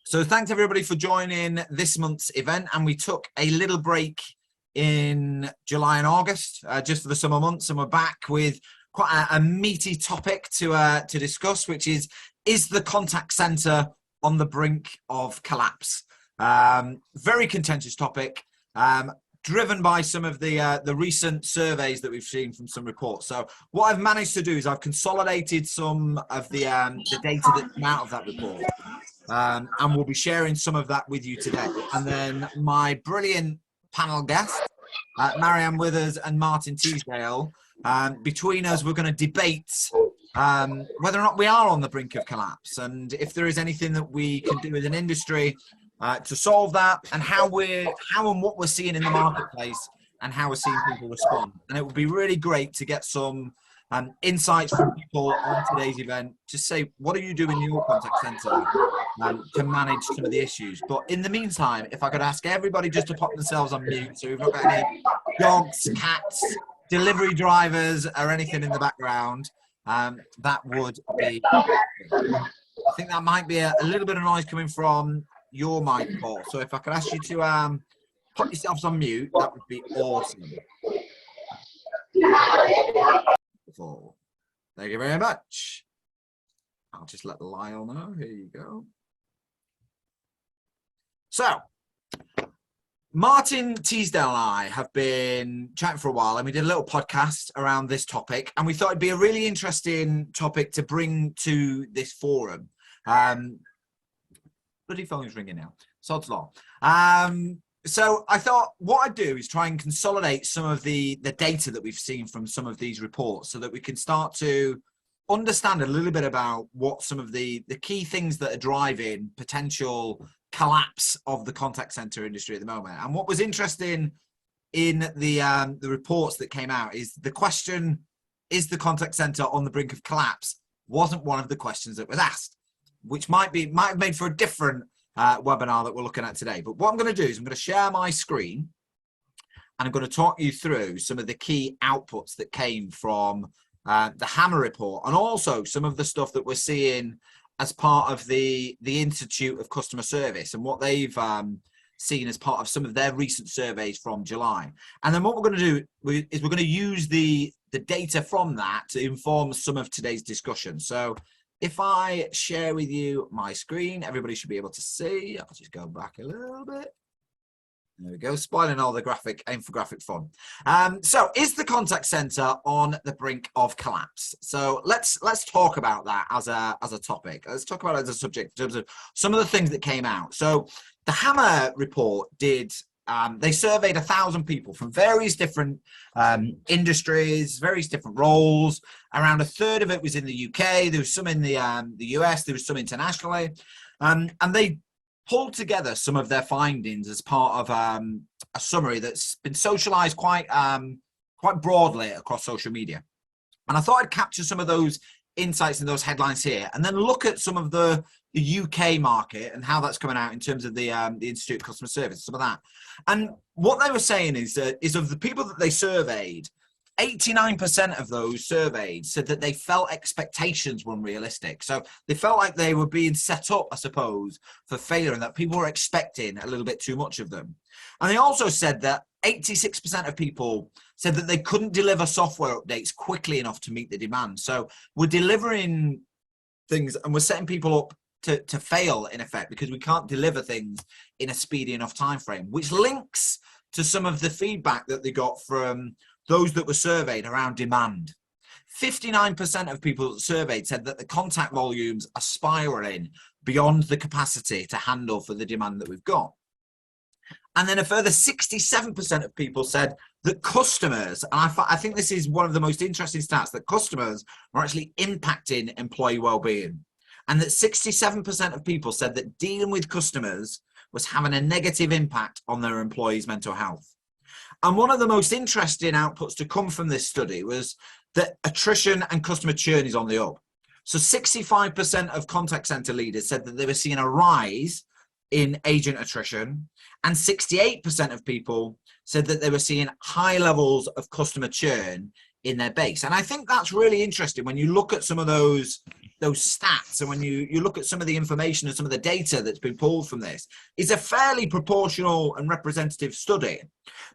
So thanks everybody for joining this month's event, and we took a little break in July and August just for the summer months, and we're back with quite a meaty topic to discuss, which is the contact center on the brink of collapse? Very contentious topic, driven by some of the recent surveys that we've seen from some reports. So what I've managed to do is I've consolidated some of the data that came out of that report. And we'll be sharing some of that with you today. And then my brilliant panel guests, Marianne Withers and Martin Teasdale, between us, we're going to debate whether or not we are on the brink of collapse, and if there is anything that we can do as an industry to solve that, and how and what we're seeing in the marketplace, and how we're seeing people respond. And it would be really great to get some insights from people on today's event to say, what are you doing in your contact center to manage some of the issues? But in the meantime, if I could ask everybody just to pop themselves on mute, so we've not got any dogs, cats, delivery drivers, or anything in the background, that would be. I think that might be a little bit of noise coming from your mic, Paul. So if I could ask you to put yourselves on mute, that would be awesome. Thank you very much. I'll just let Lyle know. Here you go. So, Martin Teasdale and I have been chatting for a while, and we did a little podcast around this topic, and we thought it'd be a really interesting topic to bring to this forum. Bloody phone's ringing now. Sod's law. So I thought what I'd do is try and consolidate some of the data that we've seen from some of these reports, so that we can start to understand a little bit about what some of the key things that are driving potential collapse of the contact center industry at the moment. And what was interesting in the reports that came out is the question, is the contact center on the brink of collapse, wasn't one of the questions that was asked, which might have made for a different webinar that we're looking at today. But what I'm going to do is I'm going to share my screen, and I'm going to talk you through some of the key outputs that came from the Hammer report, and also some of the stuff that we're seeing as part of the Institute of Customer Service and what they've seen as part of some of their recent surveys from July. And then what we're going to do is we're going to use the data from that to inform some of today's discussion. So if I share with you my screen, everybody should be able to see. I'll just go back a little bit. There we go, spoiling all the infographic fun. So is the contact center on the brink of collapse? So let's talk about that as a topic. Let's talk about it as a subject in terms of some of the things that came out. So the Hammer report did, they surveyed 1,000 people from various different industries, various different roles. Around a third of it was in the UK. There was some in the US. There was some internationally, and they pulled together some of their findings as part of a summary that's been socialized quite broadly across social media. And I thought I'd capture some of those insights and those headlines here, and then look at some of the UK market and how that's coming out in terms of the Institute of Customer Service, some of that. And what they were saying is of the people that they surveyed, 89% of those surveyed said that they felt expectations were unrealistic. So they felt like they were being set up, I suppose, for failure, and that people were expecting a little bit too much of them. And they also said that 86% of people said that they couldn't deliver software updates quickly enough to meet the demand. So we're delivering things and we're setting people up to fail, in effect, because we can't deliver things in a speedy enough time frame, which links to some of the feedback that they got from those that were surveyed around demand. 59% of people surveyed said that the contact volumes are spiraling beyond the capacity to handle for the demand that we've got. And then a further 67% of people said that customers, and I think this is one of the most interesting stats, that customers are actually impacting employee well-being. And that 67% of people said that dealing with customers was having a negative impact on their employees' mental health. And one of the most interesting outputs to come from this study was that attrition and customer churn is on the up. So 65% of contact center leaders said that they were seeing a rise in agent attrition, and 68% of people said that they were seeing high levels of customer churn in their base. And I think that's really interesting when you look at some of those those stats, and when you look at some of the information and some of the data that's been pulled from this, it's a fairly proportional and representative study.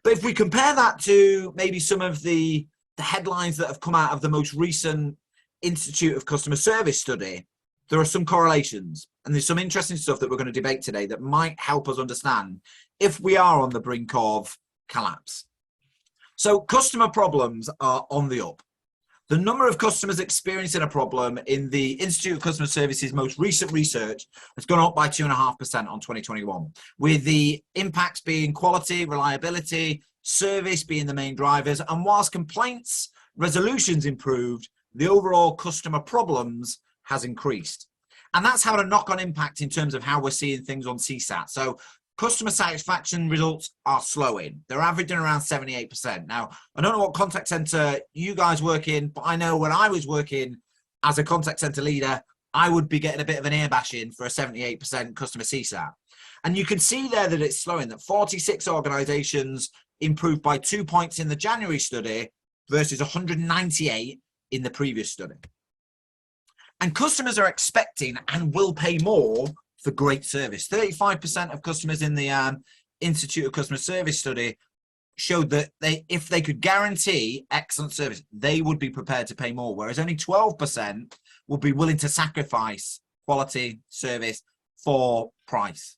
But if we compare that to maybe some of the headlines that have come out of the most recent Institute of Customer Service study, there are some correlations, and there's some interesting stuff that we're going to debate today that might help us understand if we are on the brink of collapse. So customer problems are on the up. The number of customers experiencing a problem in the Institute of Customer Service's most recent research has gone up by 2.5% on 2021, with the impacts being quality, reliability, service being the main drivers. And whilst complaints resolutions improved, the overall customer problems has increased. And that's having a knock-on impact in terms of how we're seeing things on CSAT. So customer satisfaction results are slowing. They're averaging around 78%. Now, I don't know what contact center you guys work in, but I know when I was working as a contact center leader, I would be getting a bit of an ear bashing for a 78% customer CSAT. And you can see there that it's slowing, that 46 organizations improved by 2 points in the January study versus 198 in the previous study. And customers are expecting and will pay more for great service. 35% of customers in the Institute of Customer Service study showed that if they could guarantee excellent service, they would be prepared to pay more, whereas only 12% would be willing to sacrifice quality service for price.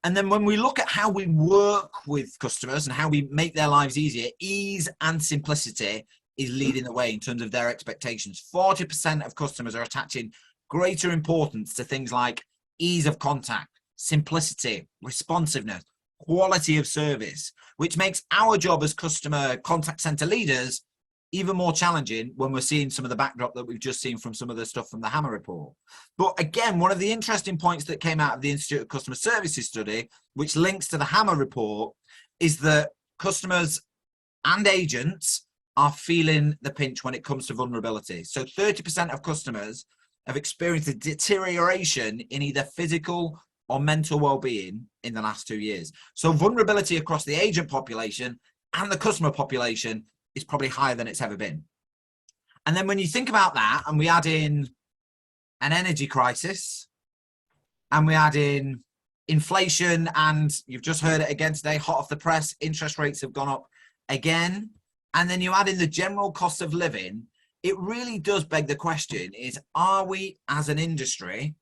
And then when we look at how we work with customers and how we make their lives easier, ease and simplicity is leading the way in terms of their expectations. 40% of customers are attaching greater importance to things like ease of contact, simplicity, responsiveness, quality of service, which makes our job as customer contact center leaders even more challenging when we're seeing some of the backdrop that we've just seen from some of the stuff from the Hammer report. But again, one of the interesting points that came out of the Institute of Customer Services study, which links to the Hammer report, is that customers and agents are feeling the pinch when it comes to vulnerability. So 30% of customers have experienced a deterioration in either physical or mental well-being in the last 2 years. So vulnerability across the agent population and the customer population is probably higher than it's ever been. And then when you think about that, and we add in an energy crisis, and we add in inflation, and you've just heard it again today, hot off the press, interest rates have gone up again, and then you add in the general cost of living, it really does beg the question is, are we as an industry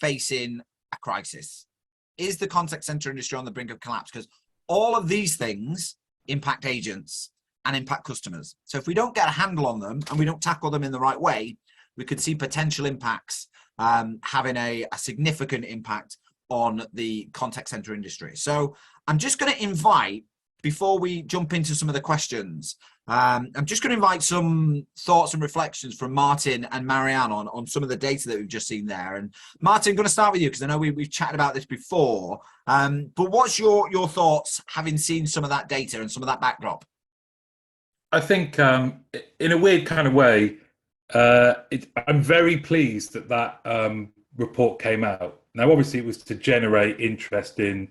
facing a crisis? Is the contact center industry on the brink of collapse? Because all of these things impact agents and impact customers. So if we don't get a handle on them and we don't tackle them in the right way, we could see potential impacts having a significant impact on the contact center industry. So I'm just going to invite, before we jump into some of the questions, I'm just going to invite some thoughts and reflections from Martin and Marianne on some of the data that we've just seen there. And Martin, I'm going to start with you because I know we've chatted about this before. But what's your thoughts having seen some of that data and some of that backdrop? I think in a weird kind of way, I'm very pleased that report came out. Now, obviously, it was to generate interest in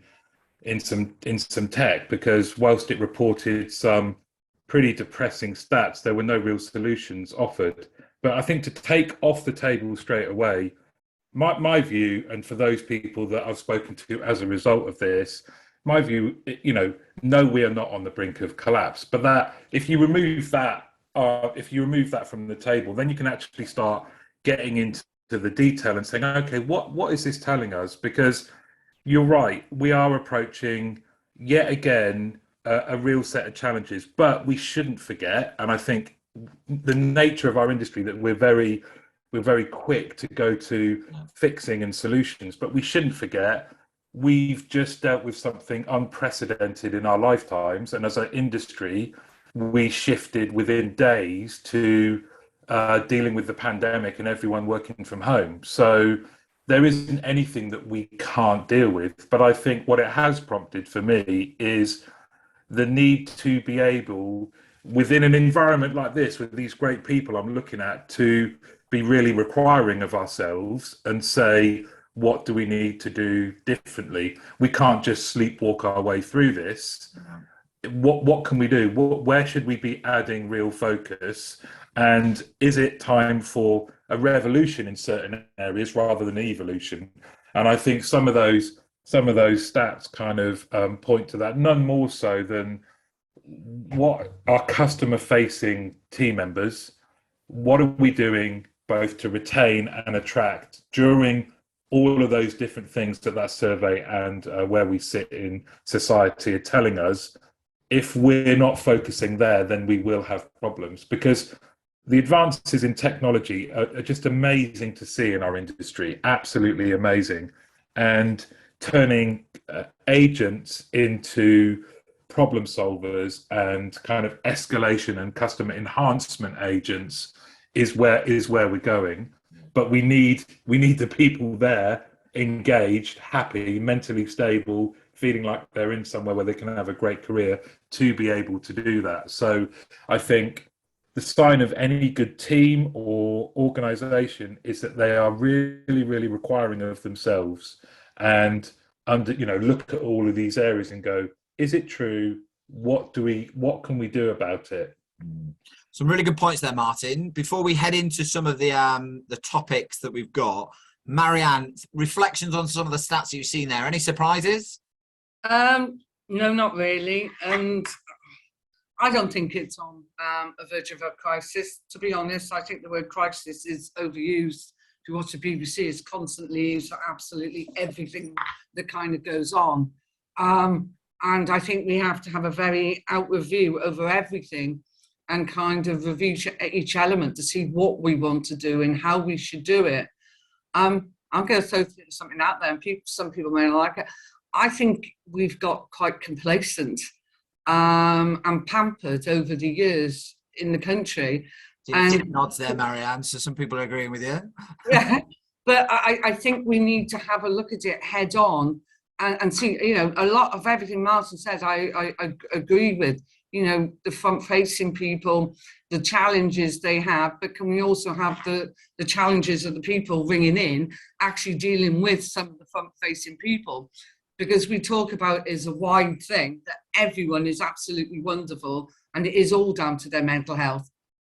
some tech, because whilst it reported some pretty depressing stats, there were no real solutions offered. But I think to take off the table straight away, my view, and for those people that I've spoken to as a result of this, my view, no, we are not on the brink of collapse. But that if you remove that from the table, then you can actually start getting into the detail and saying, okay, what is this telling us? Because you're right, we are approaching yet again a real set of challenges, but we shouldn't forget, and I think the nature of our industry, that we're very quick to go to fixing and solutions, but we shouldn't forget we've just dealt with something unprecedented in our lifetimes, and as an industry, we shifted within days to dealing with the pandemic and everyone working from home. So there isn't anything that we can't deal with, but I think what it has prompted for me is the need to be able, within an environment like this, with these great people I'm looking at, to be really requiring of ourselves and say, what do we need to do differently? We can't just sleepwalk our way through this. what can we do? Where should we be adding real focus? And is it time for a revolution in certain areas rather than evolution? And I think some of those stats kind of point to that. None more so than what our customer facing team members, what are we doing both to retain and attract during all of those different things that that survey and where we sit in society are telling us. If we're not focusing there, then we will have problems, because the advances in technology are just amazing to see in our industry, absolutely amazing. And turning agents into problem solvers and kind of escalation and customer enhancement agents is where we're going. But we need the people there engaged, happy, mentally stable, feeling like they're in somewhere where they can have a great career to be able to do that. So I think the sign of any good team or organization is that they are really, really requiring of themselves, and look at all of these areas and go, is it true? What can we do about it? Some really good points there, Martin. Before we head into some of the topics that we've got, Marianne, reflections on some of the stats you've seen there. Any surprises? No, not really. And I don't think it's on a verge of a crisis. To be honest, I think the word crisis is overused. If you watch the BBC, it's constantly used for absolutely everything that kind of goes on. And I think we have to have a very outward view over everything and kind of review each element to see what we want to do and how we should do it. I'm going to throw something out there, and some people may not like it. I think we've got quite complacent and pampered over the years in the country. And nods there, Marianne. So some people are agreeing with you. Yeah, but I think we need to have a look at it head on and see. A lot of everything Martin says, I agree with. The front-facing people, the challenges they have, but can we also have the challenges of the people ringing in, actually dealing with some of the front-facing people? Because we talk about it as a wide thing, that everyone is absolutely wonderful and it is all down to their mental health.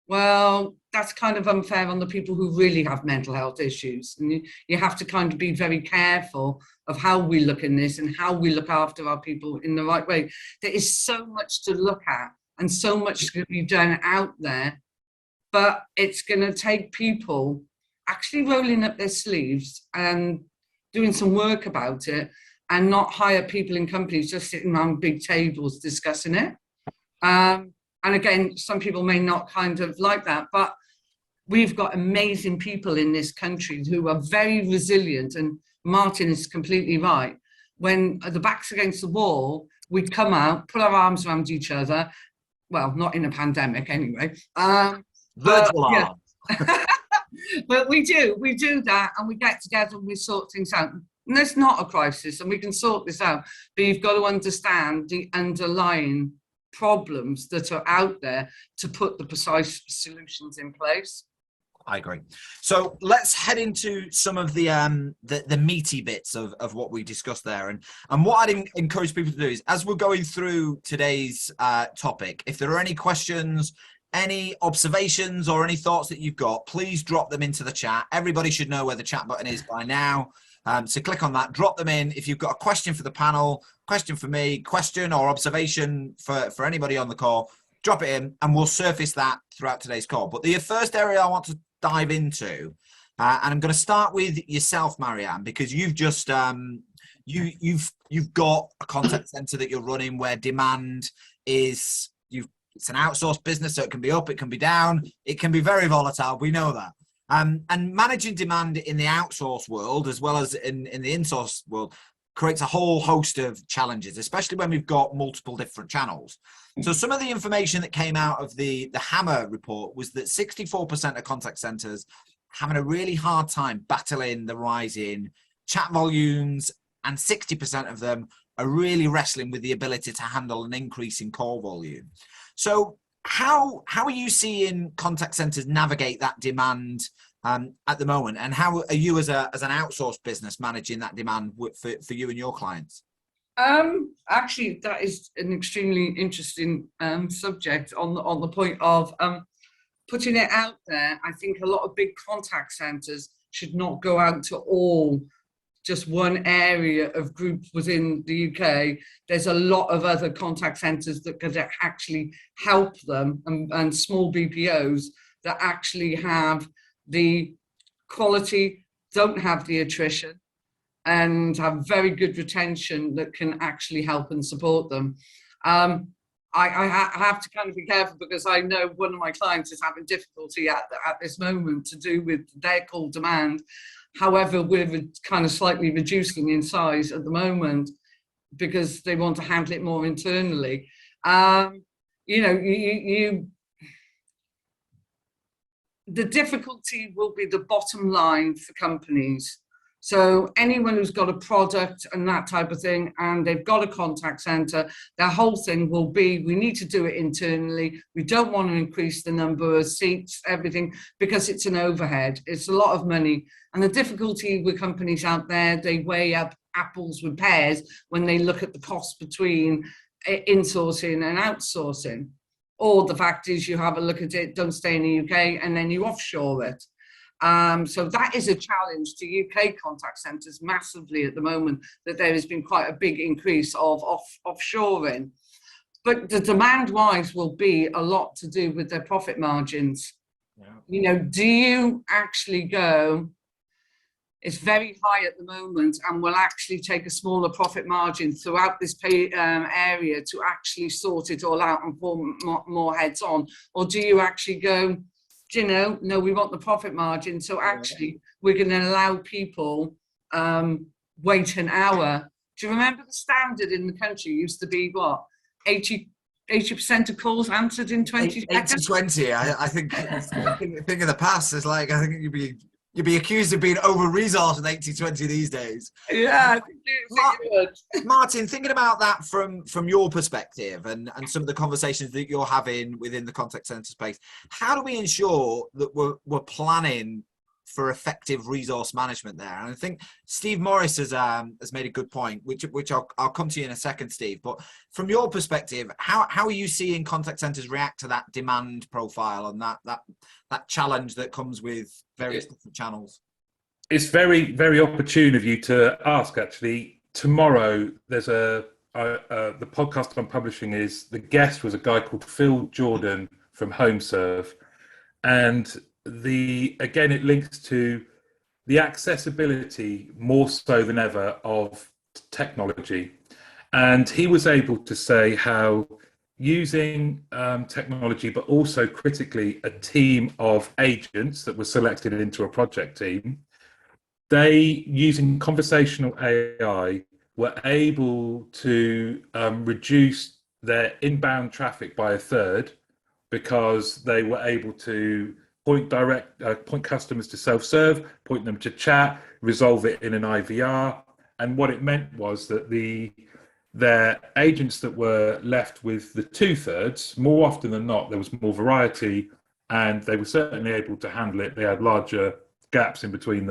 Well, that's kind of unfair on the people who really have mental health issues. And you have to kind of be very careful of how we look in this and how we look after our people in the right way. There is so much to look at and so much to be done out there, but it's going to take people actually rolling up their sleeves and doing some work about it, and not hire people in companies just sitting around big tables discussing it. And again, some people may not kind of like that, but we've got amazing people in this country who are very resilient. And Martin is completely right. When the back's against the wall, we come out, put our arms around each other. Well, not in a pandemic anyway. Virtual arms. But we do that, and we get together and we sort things out. And there's not a crisis, and we can sort this out. But you've got to understand the underlying problems that are out there to put the precise solutions in place. I agree. So let's head into some of the meaty bits of what we discussed there. And what I'd encourage people to do is, as we're going through today's topic, if there are any questions, any observations or any thoughts that you've got, please drop them into the chat. Everybody should know where the chat button is by now. So click on that, drop them in. If you've got a question for the panel, question for me, question or observation for anybody on the call, drop it in and we'll surface that throughout today's call. But the first area I want to dive into, and I'm going to start with yourself, Marianne, because you've just you've got a contact center that you're running where demand is, it's an outsourced business, so it can be up, it can be down, it can be very volatile. We know that. And managing demand in the outsourced world as well as in the insourced world creates a whole host of challenges, especially when we've got multiple different channels. So some of the information that came out of the Hammer report was that 64% of contact centers having a really hard time battling the rise in chat volumes, and 60% of them are really wrestling with the ability to handle an increase in call volume. So how are you seeing contact centers navigate that demand at the moment, and how are you as an outsourced business managing that demand for you and your clients? Actually, that is an extremely interesting subject on the point of putting it out there. I think a lot of big contact centres should not go out to all just one area of groups within the UK. There's a lot of other contact centres that could actually help them, and small BPOs that actually have the quality, don't have the attrition, and have very good retention that can actually help and support them. I have to kind of be careful because I know one of my clients is having difficulty at this moment to do with their call demand. However, we're kind of slightly reducing in size at the moment because they want to handle it more internally. The difficulty will be the bottom line for companies. So anyone who's got a product and that type of thing, and they've got a contact center, their whole thing will be, we need to do it internally. We don't want to increase the number of seats, everything, because it's an overhead. It's a lot of money. And the difficulty with companies out there, they weigh up apples with pears when they look at the cost between insourcing and outsourcing. Or the fact is you have a look at it, don't stay in the UK, and then you offshore it. So that is a challenge to UK contact centres massively at the moment, that there has been quite a big increase of offshoring. But the demand-wise will be a lot to do with their profit margins. Yeah. Do you actually go, it's very high at the moment, and will actually take a smaller profit margin throughout this area to actually sort it all out and form more heads on? Or do you actually go, no, we want the profit margin, so actually we're going to allow people wait an hour? Do you remember the standard in the country used to be what, 80% of calls answered in 20 seconds? 80-20. I think thing of the past is like, I think you'd be accused of being over-resourced with 80-20 these days. Yeah, I think you would. Martin, thinking about that from your perspective and some of the conversations that you're having within the contact center space, how do we ensure that we're planning for effective resource management there? And I think Steve Morris has made a good point, which I'll come to you in a second, Steve. But from your perspective, how are you seeing contact centers react to that demand profile and that challenge that comes with various different channels? It's very, very opportune of you to ask. Actually, tomorrow there's the podcast I'm publishing is, the guest was a guy called Phil Jordan from HomeServe, and again it links to the accessibility more so than ever of technology. And he was able to say how using technology, but also critically a team of agents that were selected into a project team, they, using conversational AI, were able to reduce their inbound traffic by a third, because they were able to point customers to self-serve, point them to chat, resolve it in an IVR. And what it meant was that their agents that were left with the 2/3, more often than not, there was more variety, and they were certainly able to handle it. They had larger gaps in between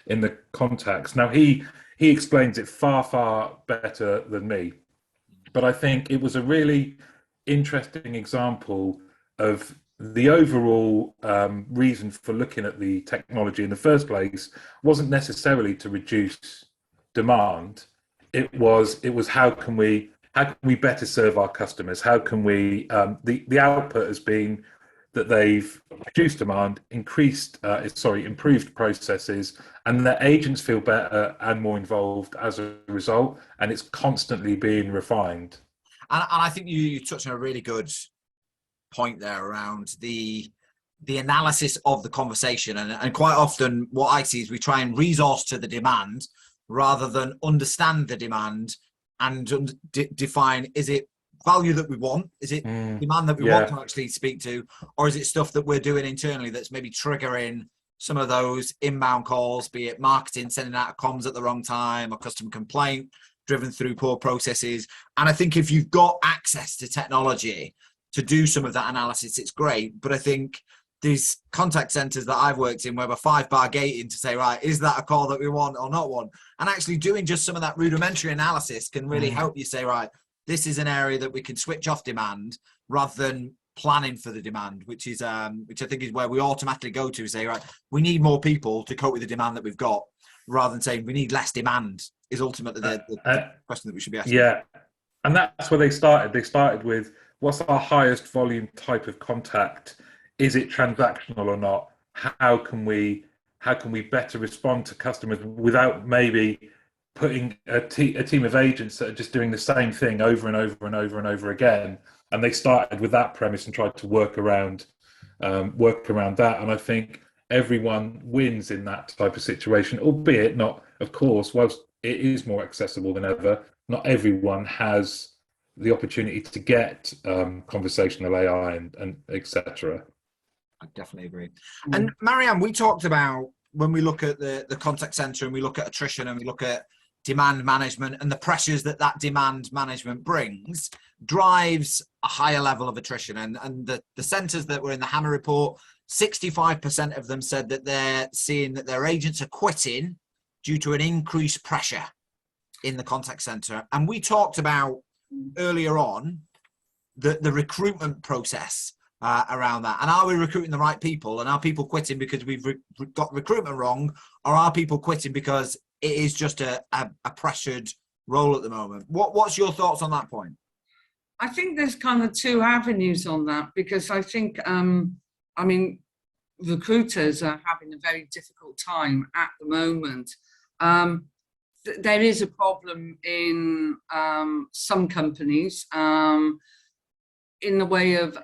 in the contacts. Now he explains it far better than me, but I think it was a really interesting example of the overall reason for looking at the technology in the first place wasn't necessarily to reduce demand. It was how can we better serve our customers? How can we the output has been that they've reduced demand, improved processes, and their agents feel better and more involved as a result, and it's constantly being refined. And I think you touched on a really good point there around the analysis of the conversation, and quite often what I see is we try and resource to the demand rather than understand the demand and define, is it value that we want, is it demand that we want to actually speak to, or is it stuff that we're doing internally that's maybe triggering some of those inbound calls, be it marketing sending out comms at the wrong time, or customer complaint driven through poor processes. And I think if you've got access to technology to do some of that analysis, it's great. But I think these contact centers that I've worked in where we're 5-bar gating to say, right, is that a call that we want or not want? And actually doing just some of that rudimentary analysis can really help you say, right, this is an area that we can switch off demand rather than planning for the demand, which I think is where we automatically go to say, right, we need more people to cope with the demand that we've got, rather than saying we need less demand is ultimately the question that we should be asking. Yeah, and that's where they started. They started with, what's our highest volume type of contact? Is it transactional or not? How can we better respond to customers without maybe putting a team of agents that are just doing the same thing over and over and over and over again? And they started with that premise and tried to work around that. And I think everyone wins in that type of situation, albeit not, of course, whilst it is more accessible than ever, not everyone has the opportunity to get conversational AI and etc. I definitely agree. And Marianne, we talked about when we look at the contact center and we look at attrition and we look at demand management and the pressures that demand management brings, drives a higher level of attrition. And the centers that were in the Hammer report, 65% of them said that they're seeing that their agents are quitting due to an increased pressure in the contact center. And we talked about earlier on the recruitment process around that. And are we recruiting the right people? And are people quitting because we've got recruitment wrong? Or are people quitting because it is just a pressured role at the moment? What's your thoughts on that point? I think there's kind of two avenues on that, because I think, recruiters are having a very difficult time at the moment. There is a problem in some companies in the way of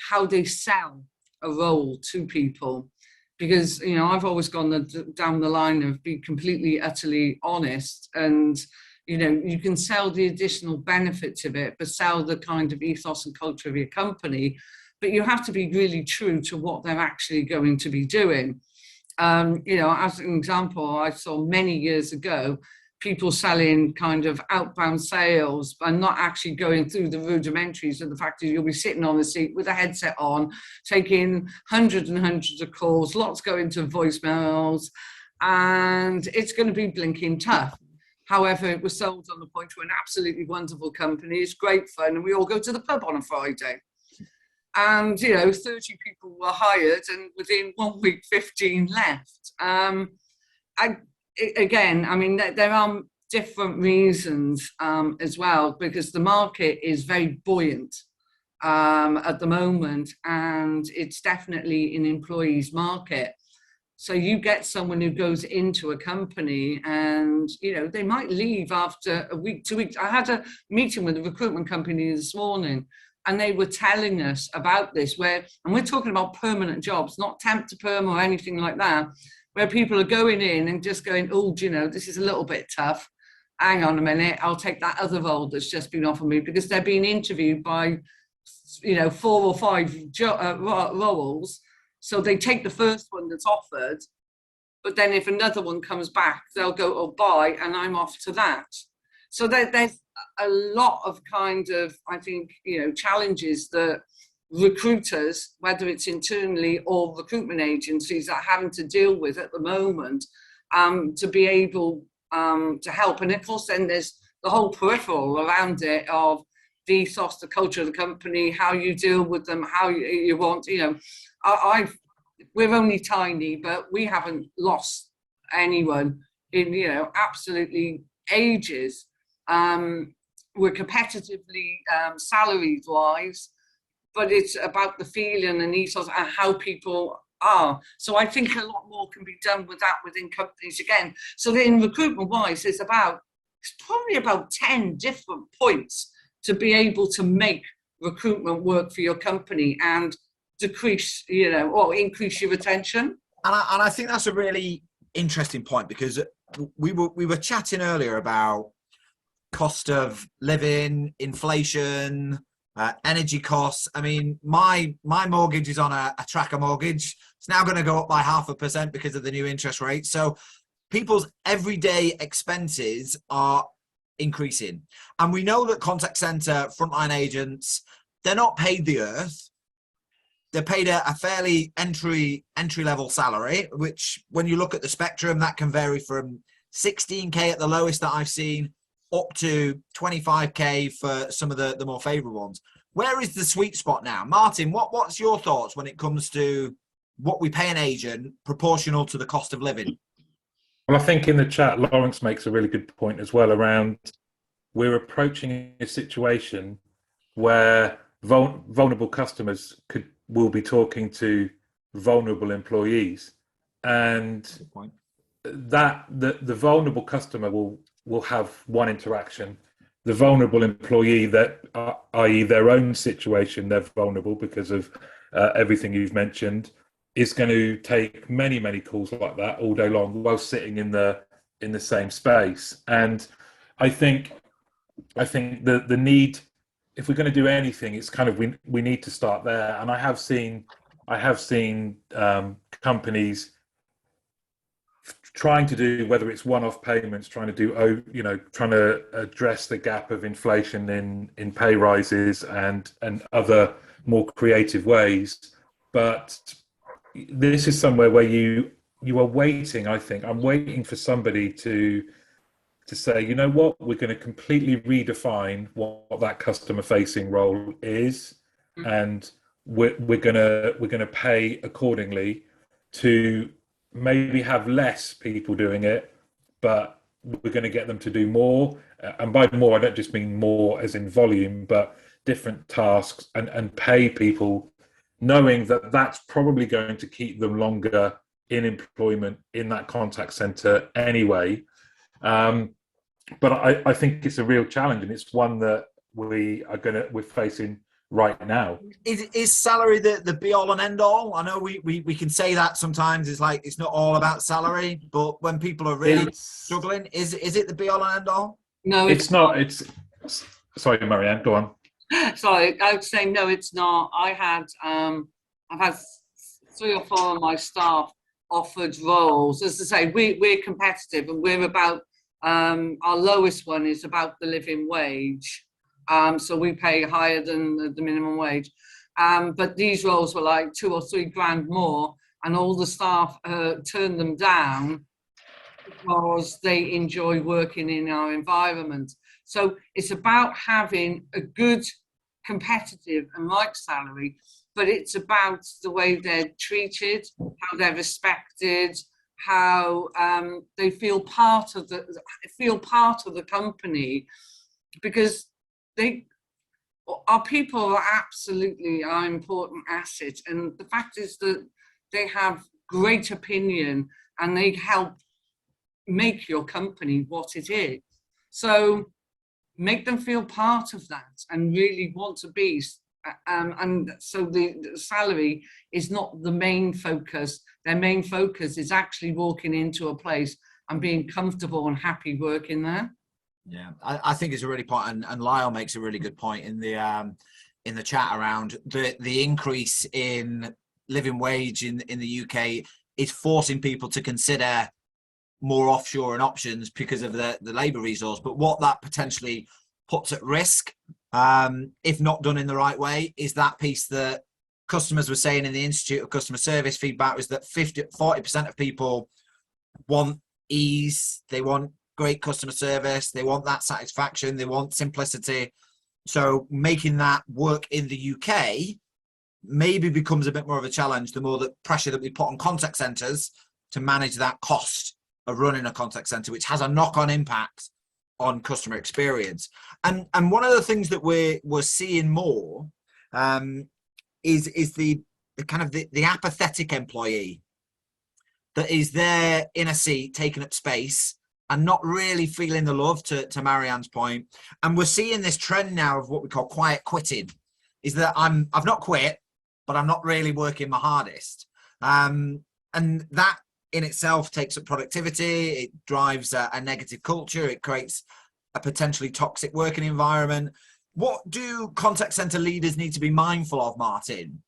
how they sell a role to people. Because, I've always gone down the line of be completely, utterly honest. And, you can sell the additional benefits of it, but sell the kind of ethos and culture of your company. But you have to be really true to what they're actually going to be doing. As an example, I saw many years ago, people selling kind of outbound sales and not actually going through the rudimentaries of the fact that you'll be sitting on the seat with a headset on, taking hundreds and hundreds of calls, lots going to voicemails, and it's going to be blinking tough. However, it was sold on the point to an absolutely wonderful company. It's great fun, and we all go to the pub on a Friday. And, 30 people were hired, and within 1 week, 15 left. There are different reasons as well, because the market is very buoyant at the moment, and it's definitely an employee's market. So you get someone who goes into a company and, they might leave after a week, 2 weeks. I had a meeting with a recruitment company this morning, and they were telling us about this, and we're talking about permanent jobs, not temp to perm or anything like that, where people are going in and just going, oh, this is a little bit tough. Hang on a minute, I'll take that other role that's just been offered me, because they're being interviewed by, 4 or 5 roles. So they take the first one that's offered, but then if another one comes back, they'll go, oh, bye, and I'm off to that. So there's a lot of kind of, I think, challenges that recruiters, whether it's internally or recruitment agencies, are having to deal with at the moment to be able to help. And of course, then there's the whole peripheral around it of the ethos, the culture of the company, how you deal with them, how you want, we're only tiny, but we haven't lost anyone in, absolutely ages. We're competitively salaried wise, but it's about the feeling and ethos and how people are. So I think a lot more can be done with that within companies again. So in recruitment wise, it's probably about 10 different points to be able to make recruitment work for your company and decrease, or increase your retention. And I think that's a really interesting point, because we were chatting earlier about cost of living, inflation, energy costs. I mean, my mortgage is on a tracker mortgage. It's now going to go up by 0.5% because of the new interest rate. So people's everyday expenses are increasing. And we know that contact center frontline agents, they're not paid the earth. they're paid a fairly entry level salary, which when you look at the spectrum, that can vary from 16k at the lowest that I've seen up to 25k for some of the more favourable ones. Where is the sweet spot now? Martin, what's your thoughts when it comes to what we pay an agent proportional to the cost of living? Well, I think in the chat, Lawrence makes a really good point as well around we're approaching a situation where vulnerable customers will be talking to vulnerable employees, and that the vulnerable customer will have one interaction. The vulnerable employee, that i.e. their own situation, they're vulnerable because of everything you've mentioned, is going to take many calls like that all day long while sitting in the same space. And I think the need, if we're going to do anything, it's kind of we need to start there. And I have seen companies trying to do, whether it's one-off payments, trying to address the gap of inflation in pay rises and other more creative ways. But this is somewhere where you are waiting. I think I'm waiting for somebody to say, you know what, we're going to completely redefine what that customer-facing role is, and we're going to pay accordingly to maybe have less people doing it, but we're going to get them to do more. And by more, I don't just mean more as in volume, but different tasks, and pay people knowing that that's probably going to keep them longer in employment in that contact center anyway. But I think it's a real challenge, and it's one that we're facing right now. Is salary the be all and end all? I know we can say that sometimes. It's like it's not all about salary, but when people are really struggling, is it the be all and end all? No, it's not. It's sorry, Marianne, go on. Sorry, I was saying no, it's not. I've had 3 or 4 of my staff offered roles. As I say, we're competitive, and we're about our lowest one is about the living wage. So we pay higher than the minimum wage. But these roles were like 2 or 3 grand more, and all the staff turned them down because they enjoy working in our environment. So it's about having a good, competitive and right salary, but it's about the way they're treated, how they're respected, how they feel part of the company, because our people are absolutely our important asset. And the fact is that they have great opinion and they help make your company what it is. So make them feel part of that and really want to be. And so the salary is not the main focus. Their main focus is actually walking into a place and being comfortable and happy working there. Yeah, I think it's a really point, and Lyle makes a really good point in the chat around the increase in living wage in the UK is forcing people to consider more offshore and options because of the labour resource. But what that potentially puts at risk, if not done in the right way, is that piece that customers were saying in the Institute of Customer Service feedback was that 40% of people want ease, they want great customer service, they want that satisfaction, they want simplicity. So making that work in the UK maybe becomes a bit more of a challenge the more the pressure that we put on contact centres to manage that cost of running a contact centre, which has a knock-on impact on customer experience. And one of the things that we're seeing more is the kind of the apathetic employee that is there in a seat taking up space and not really feeling the love, to Marianne's point. And we're seeing this trend now of what we call quiet quitting, is that I've not quit, but I'm not really working my hardest. And that in itself takes up productivity, it drives a negative culture, it creates a potentially toxic working environment. What do contact center leaders need to be mindful of, Martin,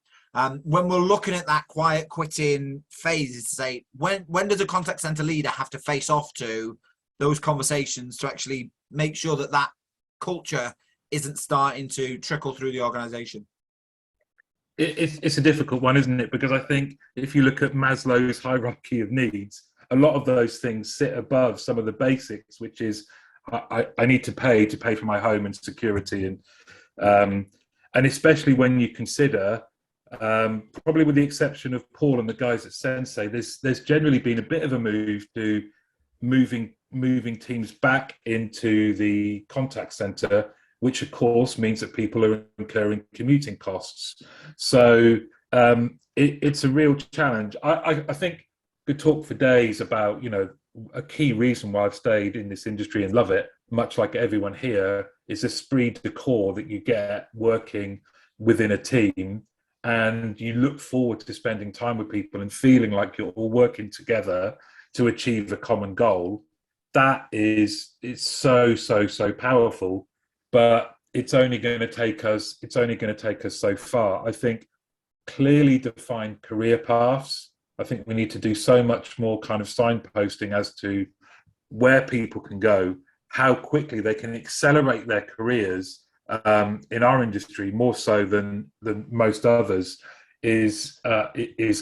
when we're looking at that quiet quitting phase? Is to say, when does a contact center leader have to face off to those conversations to actually make sure that that culture isn't starting to trickle through the organization? it's a difficult one, isn't it? Because I think if you look at Maslow's hierarchy of needs, a lot of those things sit above some of the basics, which is I need to pay for my home and security, and especially when you consider, probably with the exception of Paul and the guys at Sensei, there's generally been a bit of a move to moving teams back into the contact center, which of course means that people are incurring commuting costs. So it's a real challenge. I think we could talk for days about, a key reason why I've stayed in this industry and love it, much like everyone here, is the esprit de corps that you get working within a team, and you look forward to spending time with people and feeling like you're all working together to achieve a common goal. It's so powerful, but it's only going to take us so far. I think clearly defined career paths. I think we need to do so much more kind of signposting as to where people can go, how quickly they can accelerate their careers in our industry, more so than most others, is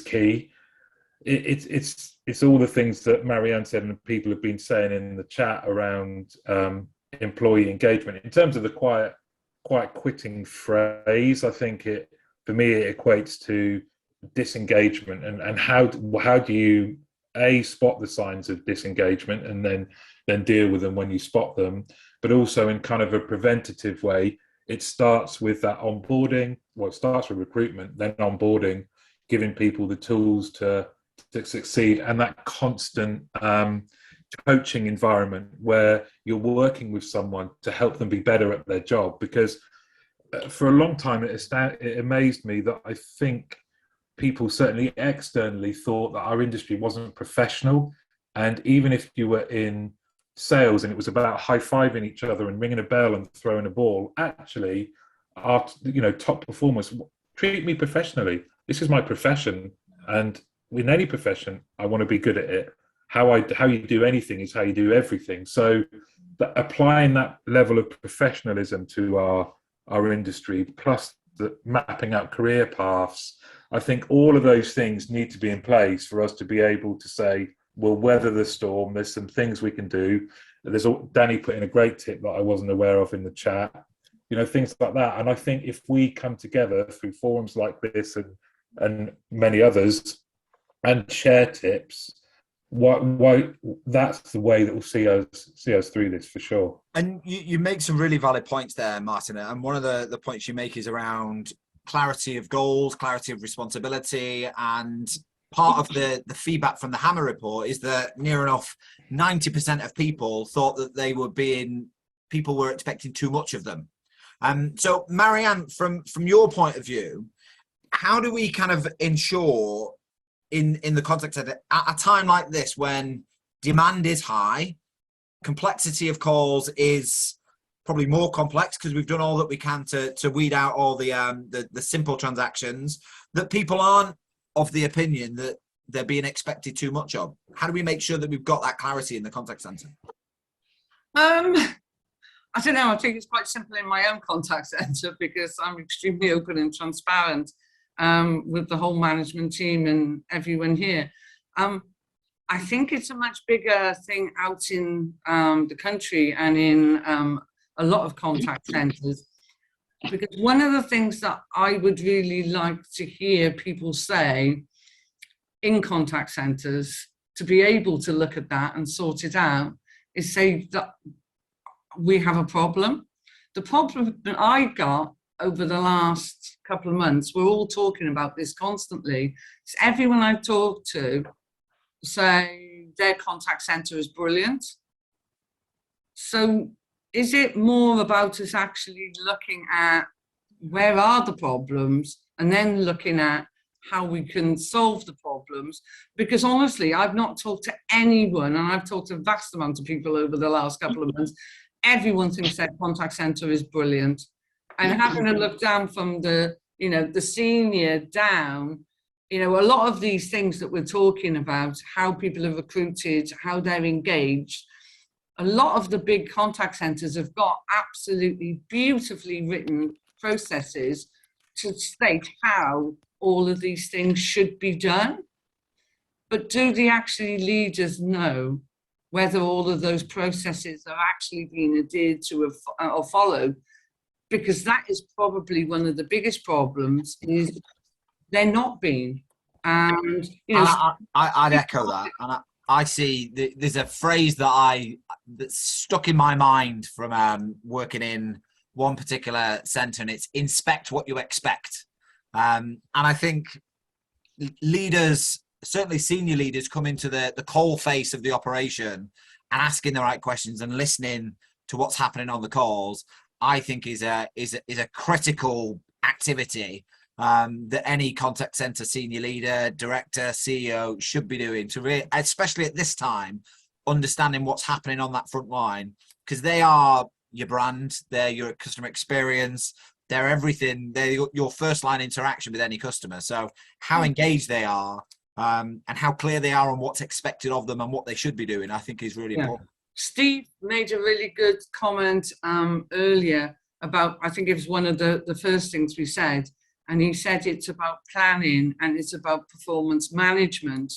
key. It's all the things that Marianne said and people have been saying in the chat around employee engagement. In terms of the quiet quitting phrase, I think for me it equates to disengagement, and how do you spot the signs of disengagement and then deal with them when you spot them, but also in kind of a preventative way. It starts with that onboarding. Well, it starts with recruitment, then onboarding, giving people the tools to succeed, and that constant coaching environment where you're working with someone to help them be better at their job. Because for a long time it amazed me that I think people certainly externally thought that our industry wasn't professional, and even if you were in sales and it was about high-fiving each other and ringing a bell and throwing a ball, actually our top performers treat me professionally. This is my profession, and in any profession I want to be good at it. How you do anything is how you do everything. So applying that level of professionalism to our industry, plus the mapping out career paths, I think all of those things need to be in place for us to be able to say, we'll weather the storm. There's some things we can do. Danny put in a great tip that I wasn't aware of in the chat, things like that. And I think if we come together through forums like this and many others and share tips, why that's the way that will see us through this for sure. And you make some really valid points there, Martin. And one of the points you make is around clarity of goals, clarity of responsibility, and part of the feedback from the Hammer report is that near enough 90% of people thought that people were expecting too much of them. So Marianne, from your point of view, how do we kind of ensure in the context of it, at a time like this when demand is high, complexity of calls is probably more complex because we've done all that we can to weed out all the simple transactions, that people aren't of the opinion that they're being expected too much of? How do we make sure that we've got that clarity in the contact center? I don't know. I think it's quite simple in my own contact center because I'm extremely open and transparent with the whole management team and everyone here. I think it's a much bigger thing out in the country and in a lot of contact centers, because one of the things that I would really like to hear people say in contact centers, to be able to look at that and sort it out, is say that we have a problem. The problem that I got over the last couple of months, we're all talking about this constantly, is everyone I've talked to say their contact center is brilliant. So is it more about us actually looking at where are the problems and then looking at how we can solve the problems? Because honestly, I've not talked to anyone, and I've talked to a vast amount of people over the last couple of months. Everyone thinks their contact center is brilliant. And having a look down from the senior down, a lot of these things that we're talking about, how people are recruited, how they're engaged, a lot of the big contact centers have got absolutely beautifully written processes to state how all of these things should be done. But do the actually leaders know whether all of those processes are actually being adhered to or followed? Because that is probably one of the biggest problems, is they're not being. And I'd echo that, and I see there's a phrase that's stuck in my mind from working in one particular centre, and it's inspect what you expect. And I think leaders, certainly senior leaders, come into the coal face of the operation and asking the right questions and listening to what's happening on the calls. I think is a critical activity that any contact center senior leader, director, CEO should be doing, to especially at this time, understanding what's happening on that front line, because they are your brand, they're your customer experience, they're everything, they're your first line interaction with any customer. So how engaged they are and how clear they are on what's expected of them and what they should be doing, I think is really important. Steve made a really good comment earlier about, I think it was one of the first things we said, and he said it's about planning and it's about performance management.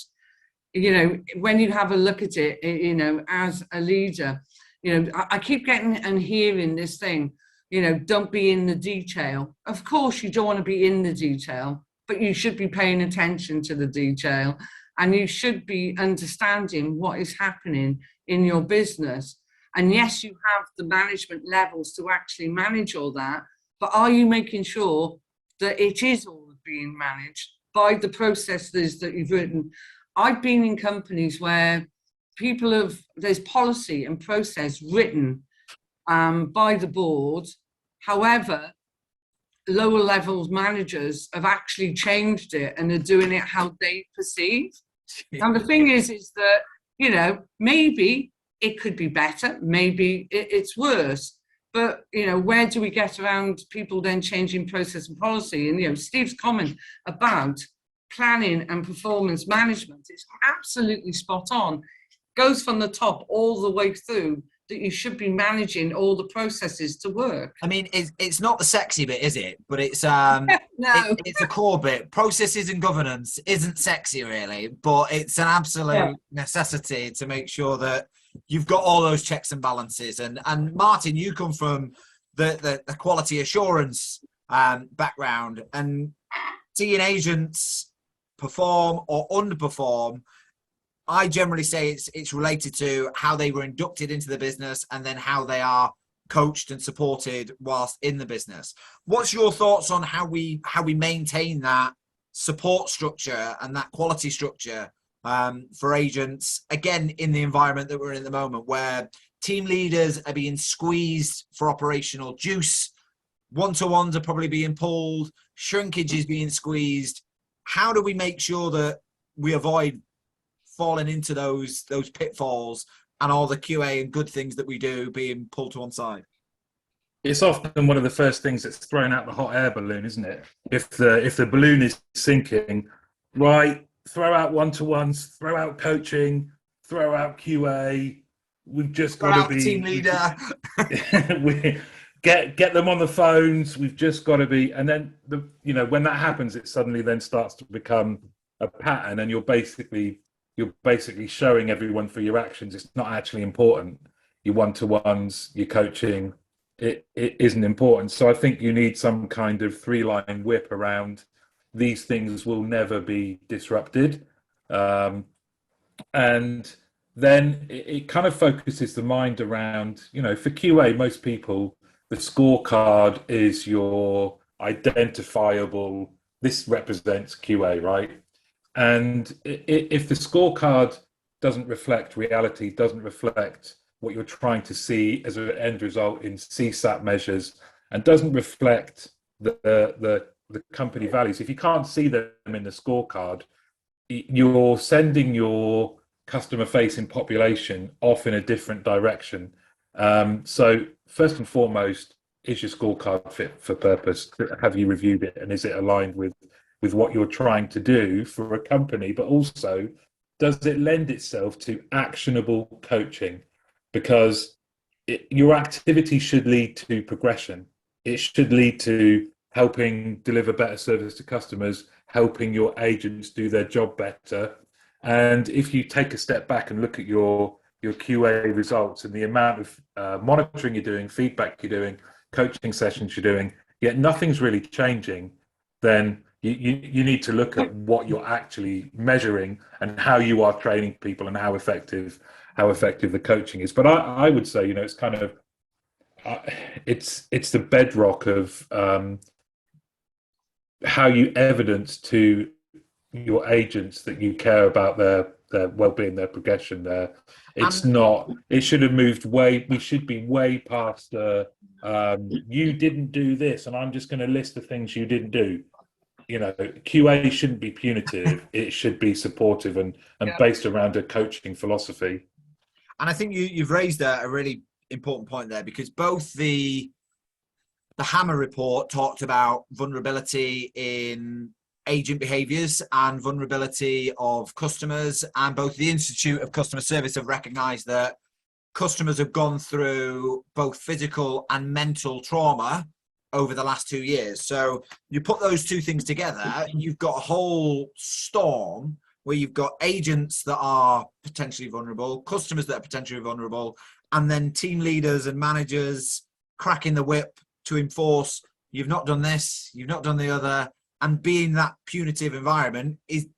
You know, when you have a look at it, you know, as a leader, you know, I keep getting and hearing this thing, you know, don't be in the detail. Of course, you don't want to be in the detail, but you should be paying attention to the detail, and you should be understanding what is happening in your business. And yes, you have the management levels to actually manage all that, but are you making sure that it is all being managed by the processes that you've written? I've been in companies where there's policy and process written by the board. However, lower levels managers have actually changed it and are doing it how they perceive. Now, the thing is that, you know, maybe it could be better, maybe it's worse. But, you know, where do we get around people then changing process and policy? And, you know, Steve's comment about planning and performance management is absolutely spot on. Goes from the top all the way through, that you should be managing all the processes to work. I mean, it's not the sexy bit, is it? But it's it's a core bit. Processes and governance isn't sexy really, but it's an absolute necessity to make sure that you've got all those checks and balances. And Martin, you come from the quality assurance background, and seeing agents perform or underperform, I generally say it's related to how they were inducted into the business and then how they are coached and supported whilst in the business. What's your thoughts on how we maintain that support structure and that quality structure for agents, again, in the environment that we're in at the moment, where team leaders are being squeezed for operational juice, one-to-ones are probably being pulled, shrinkage is being squeezed? How do we make sure that we avoid falling into those pitfalls and all the QA and good things that we do being pulled to one side? It's often one of the first things that's thrown out the hot air balloon, isn't it? If the balloon is sinking, right, throw out one-to-ones, throw out coaching, throw out QA. We've just got to be team leader. we get them on the phones. We've just got to be, and then when that happens, it suddenly then starts to become a pattern, and you're basically showing everyone for your actions it's not actually important. Your one-to-ones, your coaching, it isn't important. So I think you need some kind of three-line whip around these things will never be disrupted. And then it kind of focuses the mind around, for QA, most people, the scorecard is your identifiable, this represents QA, right? And if the scorecard doesn't reflect reality, doesn't reflect what you're trying to see as an end result in CSAT measures, and doesn't reflect the company values, if you can't see them in the scorecard, you're sending your customer-facing population off in a different direction. So first and foremost, is your scorecard fit for purpose? Have you reviewed it, and is it aligned with what you're trying to do for a company? But also, does it lend itself to actionable coaching? Because your activity should lead to progression. It should lead to helping deliver better service to customers, helping your agents do their job better. And if you take a step back and look at your QA results and the amount of monitoring you're doing, feedback you're doing, coaching sessions you're doing, yet nothing's really changing, then you need to look at what you're actually measuring and how you are training people and how effective the coaching is. But I would say, you know, it's kind of it's the bedrock of how you evidence to your agents that you care about their well-being, their progression. It's not. It should have moved way. We should be way past. You didn't do this, and I'm just going to list the things you didn't do. You know, QA shouldn't be punitive. It should be supportive and based around a coaching philosophy. And I think you've raised a really important point there, because both the Hammer report talked about vulnerability in agent behaviors and vulnerability of customers, and both the Institute of Customer Service have recognized that customers have gone through both physical and mental trauma over the last 2 years. So you put those two things together, you've got a whole storm where you've got agents that are potentially vulnerable, customers that are potentially vulnerable, and then team leaders and managers cracking the whip to enforce, you've not done this, you've not done the other. And being that punitive environment is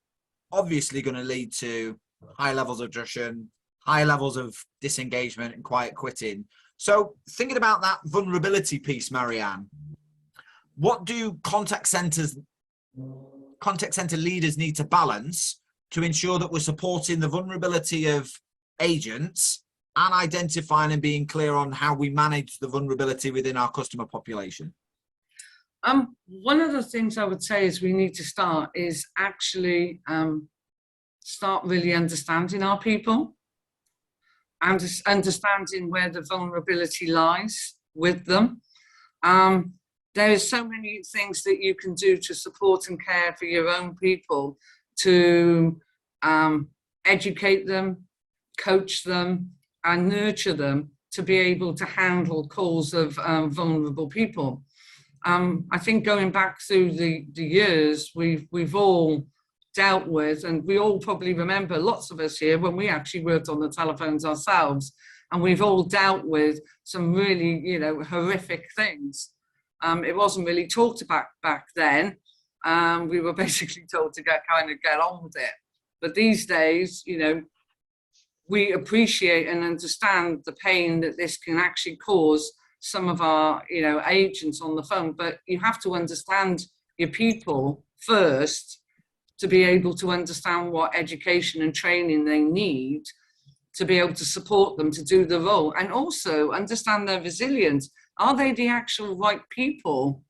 obviously going to lead to high levels of attrition, high levels of disengagement and quiet quitting. So thinking about that vulnerability piece, Marianne, what do contact center leaders need to balance to ensure that we're supporting the vulnerability of agents and identifying and being clear on how we manage the vulnerability within our customer population? One of the things I would say is we need to start is actually start really understanding our people and understanding where the vulnerability lies with them. There are so many things that you can do to support and care for your own people, to educate them, coach them, and nurture them to be able to handle calls of vulnerable people. I think going back through the years, we've all dealt with, and we all probably remember, lots of us here, when we actually worked on the telephones ourselves, and we've all dealt with some really, you know, horrific things. It wasn't really talked about back then. We were basically told to get on with it. But these days, you know, we appreciate and understand the pain that this can actually cause some of our, you know, agents on the phone. But you have to understand your people first to be able to understand what education and training they need to be able to support them to do the role, and also understand their resilience. Are they the actual right people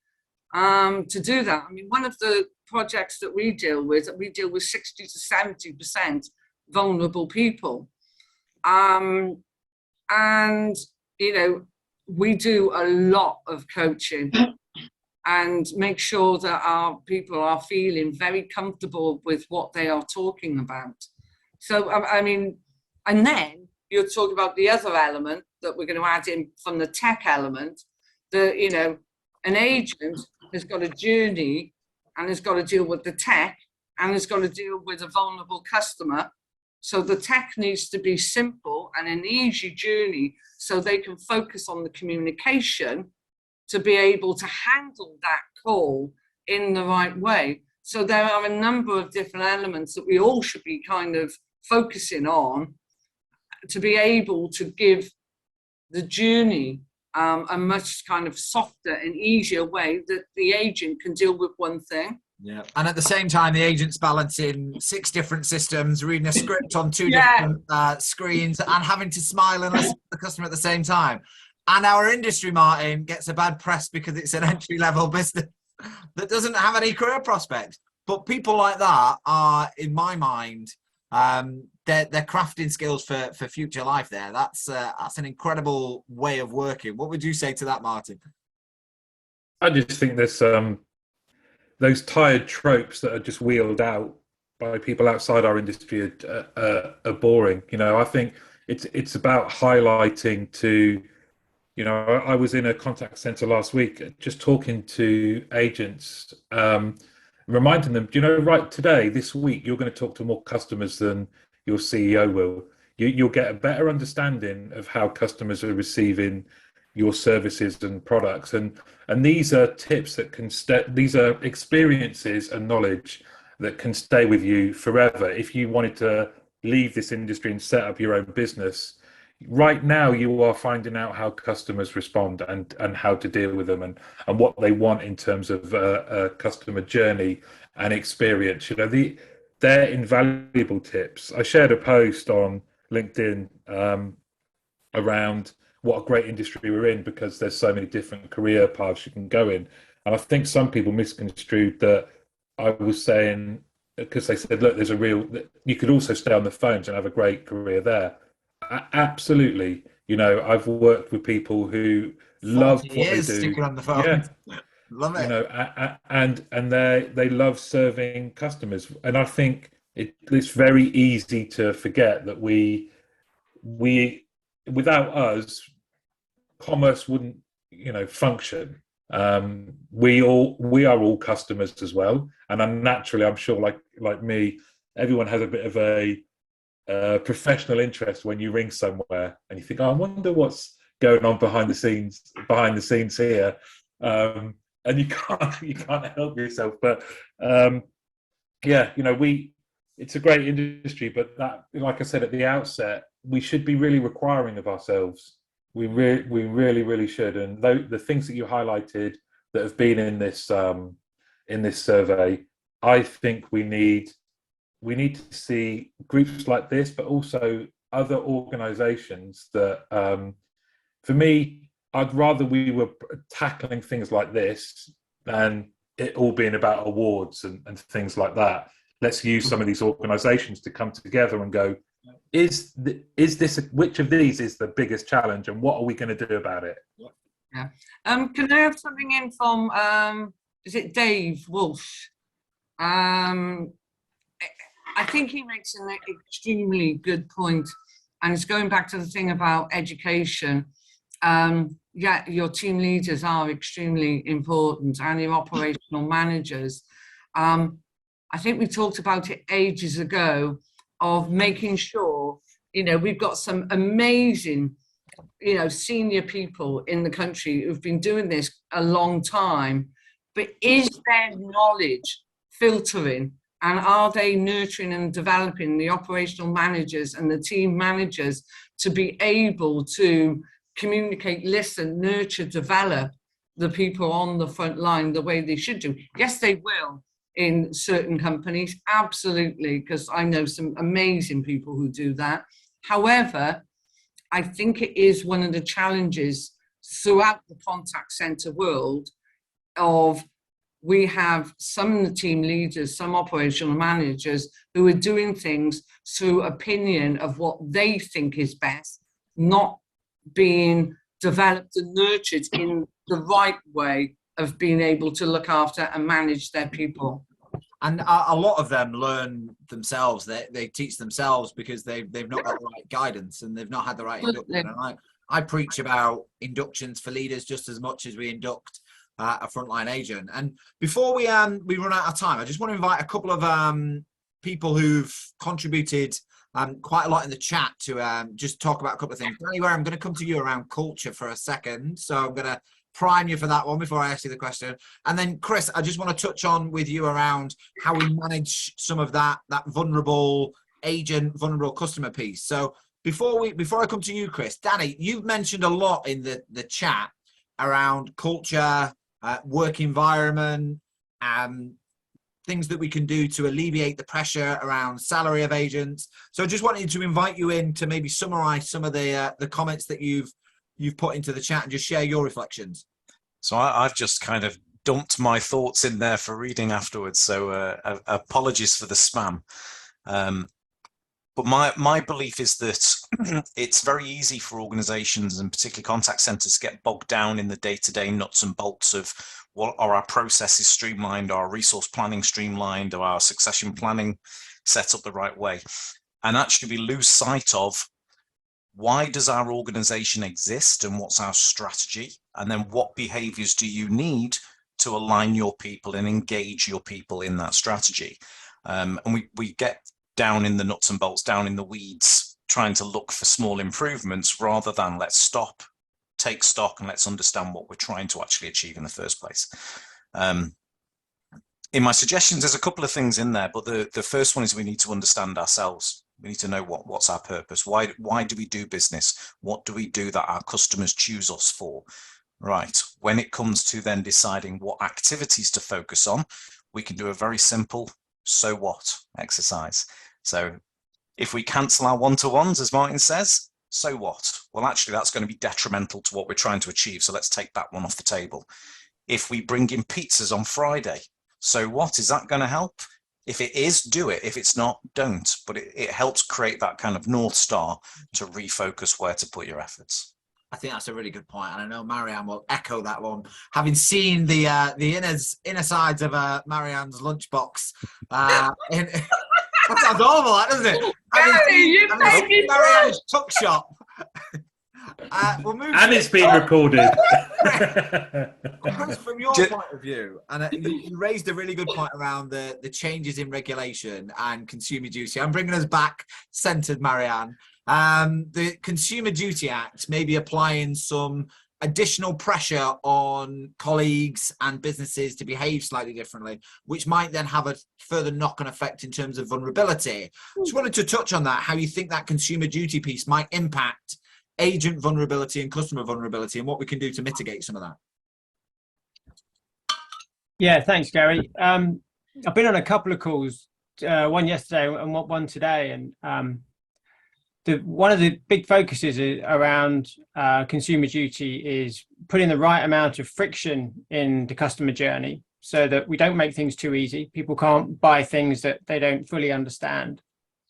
to do that? I mean, one of the projects that we deal with 60 to 70% vulnerable people. And, you know, we do a lot of coaching and make sure that our people are feeling very comfortable with what they are talking about. So, I mean, and then you're talking about the other element that we're going to add in from the tech element, that, you know, an agent has got a journey and has got to deal with the tech and has got to deal with a vulnerable customer. So the tech needs to be simple and an easy journey so they can focus on the communication to be able to handle that call in the right way. So there are a number of different elements that we all should be kind of focusing on to be able to give the journey a much kind of softer and easier way that the agent can deal with one thing. Yeah, and at the same time, the agent's balancing 6 different systems, reading a script on 2 different screens, and having to smile and listen to the customer at the same time. And our industry, Martin, gets a bad press because it's an entry-level business that doesn't have any career prospects. But people like that are, in my mind, they're crafting skills for future life there. That's an incredible way of working. What would you say to that, Martin? I just think there's those tired tropes that are just wheeled out by people outside our industry are boring. You know, I think it's about highlighting to You know, I was in a contact center last week, just talking to agents, reminding them, do you know, right today, this week, you're going to talk to more customers than your CEO will. You'll get a better understanding of how customers are receiving your services and products, and these are tips that can stay. These are experiences and knowledge that can stay with you forever. If you wanted to leave this industry and set up your own business, right now you are finding out how customers respond and how to deal with them and what they want in terms of a customer journey and experience. You know, they're invaluable tips. I shared a post on LinkedIn around what a great industry we're in because there's so many different career paths you can go in. And I think some people misconstrued that I was saying, because they said, look, there's a real, you could also stay on the phones and have a great career there. Absolutely. You know, I've worked with people who love 40 what they years do. sticking on the phone. Yeah. Love You it. know, and they love serving customers. And I think it's very easy to forget that we without us, commerce wouldn't, you know, function. We are all customers as well, and naturally, I'm sure, like me, everyone has a bit of a professional interest when you ring somewhere and you think, oh, I wonder what's going on behind the scenes here, and you can't help yourself. But yeah, you know, it's a great industry, but that, like I said at the outset, we should be really requiring of ourselves. We really should. And the things that you highlighted that have been in this survey, I think we need to see groups like this, but also other organisations that, for me, I'd rather we were tackling things like this than it all being about awards and things like that. Let's use some of these organisations to come together and go, is this, which of these is the biggest challenge and what are we going to do about it? Yeah. Can I have something in from, is it Dave Walsh? I think he makes an extremely good point, and it's going back to the thing about education. Yeah, your team leaders are extremely important, and your operational managers. I think we talked about it ages ago, of making sure, you know, we've got some amazing, you know, senior people in the country who've been doing this a long time, but is their knowledge filtering, and are they nurturing and developing the operational managers and the team managers to be able to communicate, listen, nurture, develop the people on the front line the way they should do? Yes, they will in certain companies, absolutely, because I know some amazing people who do that. However, I think it is one of the challenges throughout the contact center world of, we have some of the team leaders, some operational managers who are doing things through opinion of what they think is best, not being developed and nurtured in the right way of being able to look after and manage their people. And a lot of them learn themselves. They teach themselves because they've not got the right guidance and they've not had the right induction. And I preach about inductions for leaders just as much as we induct a frontline agent. And before we run out of time, I just want to invite a couple of people who've contributed quite a lot in the chat to just talk about a couple of things. Danny, where I'm going to come to you around culture for a second. So I'm going to prime you for that one before I ask you the question. And then Chris, I just want to touch on with you around how we manage some of that vulnerable agent, vulnerable customer piece. So before I come to you, Chris, Danny, you've mentioned a lot in the chat around culture, work environment, things that we can do to alleviate the pressure around salary of agents. So I just wanted to invite you in to maybe summarize some of the comments that you've put into the chat and just share your reflections. So I've just kind of dumped my thoughts in there for reading afterwards. So apologies for the spam. But my belief is that it's very easy for organizations and particularly contact centers to get bogged down in the day-to-day nuts and bolts of what are our processes streamlined, our resource planning streamlined, or our succession planning set up the right way. And actually we lose sight of why does our organization exist and what's our strategy? And then what behaviors do you need to align your people and engage your people in that strategy? And we get down in the nuts and bolts, down in the weeds, trying to look for small improvements rather than let's stop, take stock, and let's understand what we're trying to actually achieve in the first place. In my suggestions, there's a couple of things in there, but the first one is we need to understand ourselves. We need to know what's our purpose. Why do we do business? What do we do that our customers choose us for? Right. When it comes to then deciding what activities to focus on, we can do a very simple so what exercise. So if we cancel our one-to-ones, as Martin says, so what? Well, actually, that's going to be detrimental to what we're trying to achieve. So let's take that one off the table. If we bring in pizzas on Friday, so what? Is that going to help? If it is, do it. If it's not, don't. But it helps create that kind of North Star to refocus where to put your efforts. I think that's a really good point, and I know Marianne will echo that one. Having seen the inner sides of Marianne's lunchbox, that sounds awful, that, doesn't it? Having seen Marianne's tuck shop. We'll move. And it's been recorded. From your point of view, and you raised a really good point around the changes in regulation and consumer duty. I'm bringing us back centered, Marianne. The Consumer Duty Act may be applying some additional pressure on colleagues and businesses to behave slightly differently, which might then have a further knock-on effect in terms of vulnerability. Just wanted to touch on that, how you think that consumer duty piece might impact agent vulnerability and customer vulnerability, and what we can do to mitigate some of that. Yeah, thanks, Gary. I've been on a couple of calls, one yesterday and one today, and one of the big focuses around consumer duty is putting the right amount of friction in the customer journey so that we don't make things too easy. People can't buy things that they don't fully understand.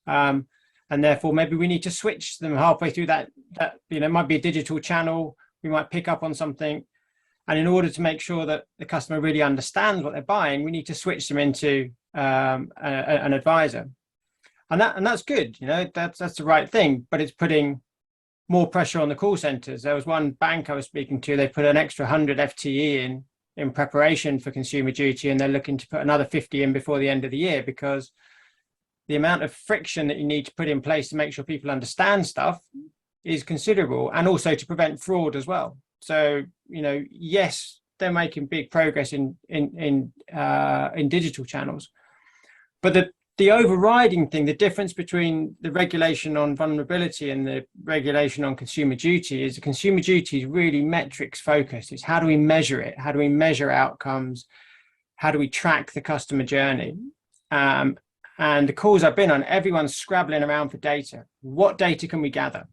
And therefore, maybe we need to switch them halfway through that it might be a digital channel, we might pick up on something. And in order to make sure that the customer really understands what they're buying, we need to switch them into an advisor. And that's good, that's the right thing, but it's putting more pressure on the call centers. There was one bank I was speaking to, they put an extra 100 FTE in preparation for consumer duty, and they're looking to put another 50 in before the end of the year, because the amount of friction that you need to put in place to make sure people understand stuff is considerable, and also to prevent fraud as well. So, yes, they're making big progress in digital channels, but the overriding thing, the difference between the regulation on vulnerability and the regulation on consumer duty is the consumer duty is really metrics focused. It's how do we measure it? How do we measure outcomes? How do we track the customer journey? And the calls I've been on, everyone's scrabbling around for data. What data can we gather?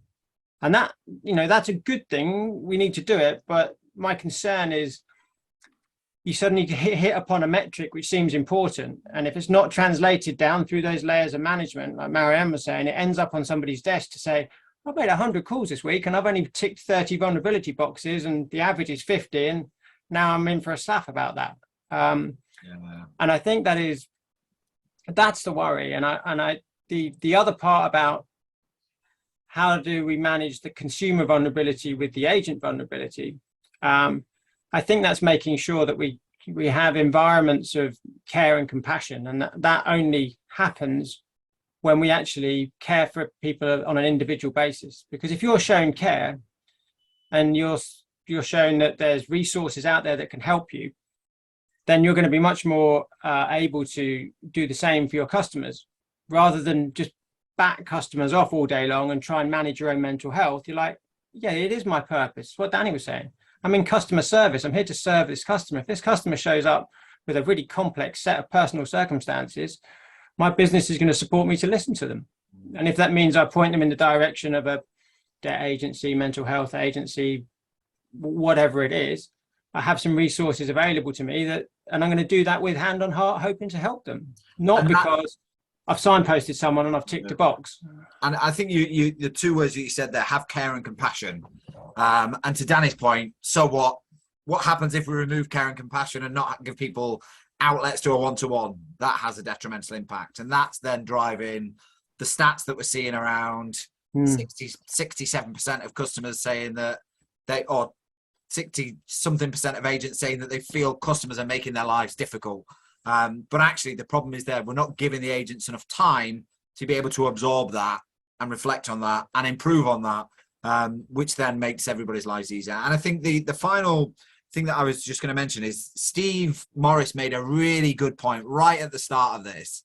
And that, that's a good thing. We need to do it. But my concern is you suddenly hit upon a metric which seems important. And if it's not translated down through those layers of management, like Marianne was saying, it ends up on somebody's desk to say, I've made 100 calls this week and I've only ticked 30 vulnerability boxes and the average is 50. And now I'm in for a slap about that. And I think that's the worry. And the other part about how do we manage the consumer vulnerability with the agent vulnerability? I think that's making sure that we have environments of care and compassion, and that only happens when we actually care for people on an individual basis. Because if you're shown care and you're shown that there's resources out there that can help you, then you're going to be much more able to do the same for your customers, rather than just back customers off all day long and try and manage your own mental health. You're like, yeah, it is my purpose. What Danny was saying. I'm in customer service. I'm here to serve this customer. If this customer shows up with a really complex set of personal circumstances, my business is going to support me to listen to them. And if that means I point them in the direction of a debt agency, mental health agency, whatever it is, I have some resources available to me and I'm going to do that with hand on heart, hoping to help them, not because I've signposted someone and I've ticked a box. And I think you the two words that you said there, have care and compassion. And to Danny's point, so what happens if we remove care and compassion and not give people outlets to a one-to-one? That has a detrimental impact. And that's then driving the stats that we're seeing around 67% of customers saying that or 60-something% of agents saying that they feel customers are making their lives difficult. But actually, the problem is there. We're not giving the agents enough time to be able to absorb that and reflect on that and improve on that, which then makes everybody's lives easier. And I think the final thing that I was just going to mention is Steve Morris made a really good point right at the start of this,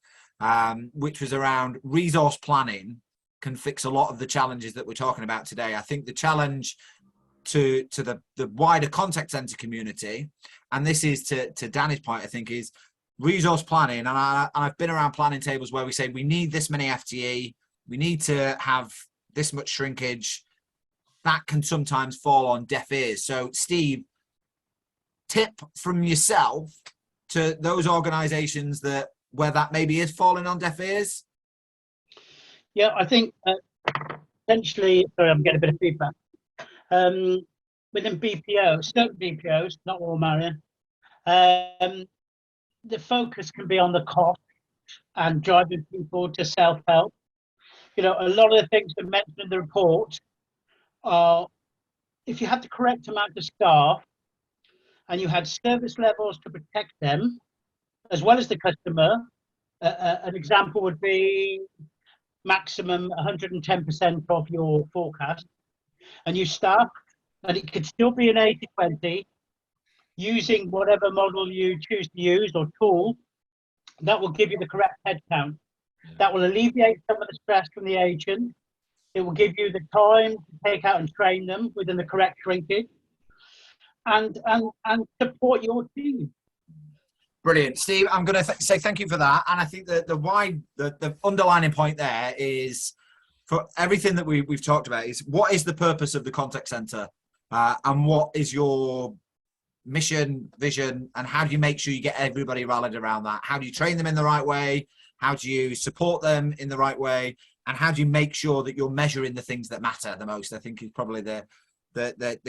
which was around resource planning can fix a lot of the challenges that we're talking about today. I think the challenge to the wider contact center community, and this is to Danny's point, I think, is resource planning. And I've been around planning tables where we say we need this many FTE, we need to have this much shrinkage. That can sometimes fall on deaf ears. So Steve, tip from yourself to those organizations where that maybe is falling on deaf ears? Yeah, I think essentially, sorry, I'm getting a bit of feedback. Within BPOs, certain BPOs, not all, Marion, the focus can be on the cost and driving people to self-help. You know, a lot of the things that mentioned in the report are, if you had the correct amount of staff and you had service levels to protect them, as well as the customer, an example would be maximum 110% of your forecast, and you staff, and it could still be an 80-20, using whatever model you choose to use or tool, that will give you the correct headcount. That will alleviate some of the stress from the agent. It will give you the time to take out and train them within the correct shrinkage, and support your team. Brilliant, Steve. I'm going to say thank you for that. And I think that the underlining point there is, for everything that we've talked about, is what is the purpose of the contact center, and what is your mission, vision, and how do you make sure you get everybody rallied around that? How do you train them in the right way? How do you support them in the right way? And how do you make sure that you're measuring the things that matter the most? I think is probably the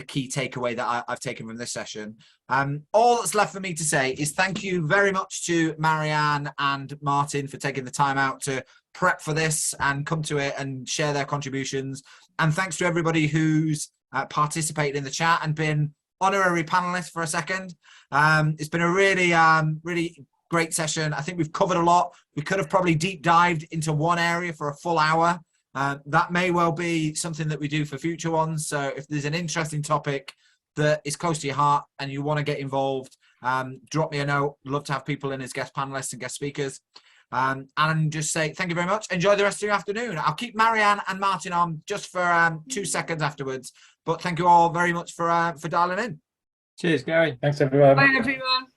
key takeaway that I've taken from this session. All that's left for me to say is thank you very much to Marianne and Martin for taking the time out to prep for this and come to it and share their contributions. And thanks to everybody who's participated in the chat and been honorary panelists for a second. It's been a really great session. I think we've covered a lot. We could have probably deep dived into one area for a full hour. That may well be something that we do for future ones. So if there's an interesting topic that is close to your heart and you want to get involved, drop me a note. Love to have people in as guest panelists and guest speakers. And just say thank you very much. Enjoy the rest of your afternoon. I'll keep Marianne and Martin on just for 2 seconds afterwards. But thank you all very much for dialing in. Cheers, Gary. Thanks, everyone. Bye, everyone.